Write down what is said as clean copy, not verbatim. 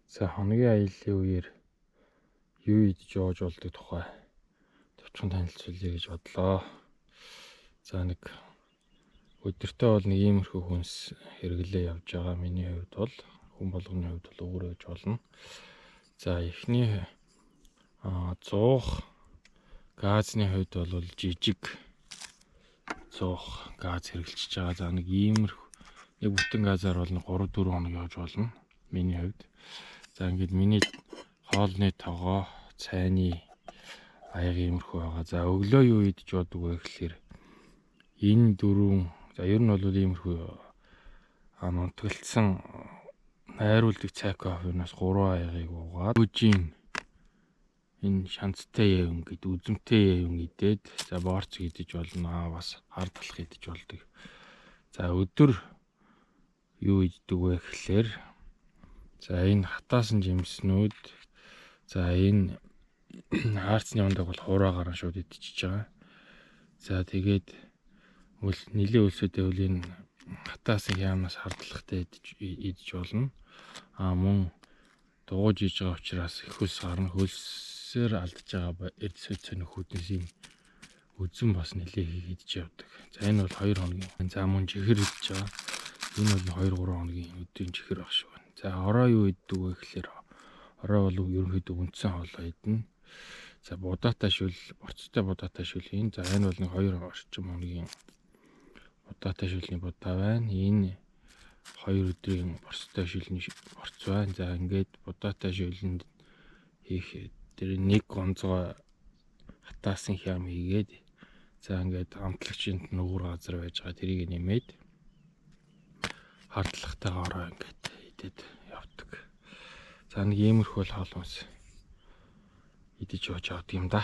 За хоногийн аяллаа үеэр юу идэж явж болдог тухай товчхон танилцуулъя гэж бодлоо. За нэг өдөртөө бол нэг иймэрхүү хүнс хэрэглээ явж байгаа. Миний хувьд бол хүн болгоны хувьд бол өөр гэж болно. За эхний 100 газны хувьд бол жижиг 100 газ хэрэглэж байгаа. За нэг иймэрхүү нэг бүтэн газар бол 3-4 хоног явж болно. Миний хувьд. За ингээд миний хоолны тогоо, цайны аяга иймэрхүү байгаа. За өглөө юу идэж бодог вэ гэхээр энэ дөрвөн за ер нь бол иймэрхүү нутгалцсан найруулдаг цай кофенаас 3 аягыг уугаад үжийн энэ шанцтай явн гэдэг үзэмтэй явн идээд за борц идэж болно. Бас хардлах идэж болдог. За өдөр юу иддэг вэ гэхээр за энэ хатаасан жимснүүд за энэ хаарцны ундаг бол хураагаар шууд идчихэж байгаа. За тэгээд нилийн өлсөдөө үл энэ хатаасан яамнаас хардлахтай идэж болно. Мөн дууж иж байгаа учраас их хөлс гарна. Хөлсөөр алдаж байгаа эрд сөцөний хүднээс юм үзэн бас нилээ идэж явдаг. За энэ бол 2 хоногийн. За мөн чихэр идэж байгаа. Энэ бол 2-3 хоногийн өдрийн чихэр баг шиг байна. За ороо юу иддэг вэ гэхээр ороо бол ерөнхийдөө үндсэн хоолой идэнэ. За будаатай шүл, борцтой будаатай шүл хийн. За энэ бол нэг 2 орчим хоногийн будаатай шүлний будаа байна. Энэ 2 өдрийн борцтой шүлний борц байна. За ингээд будаатай шүлэнд хийх тэр нэг гонцгой хатаасан хям хийгээд за ингээд амтлагчинд нүгүр газар байж байгаа тэрийг нэмээд хардлахтайгаараа ингээд идээд явдаг. За нэг иймэрхүү хоол хүнс идэж явж явдаг юм да.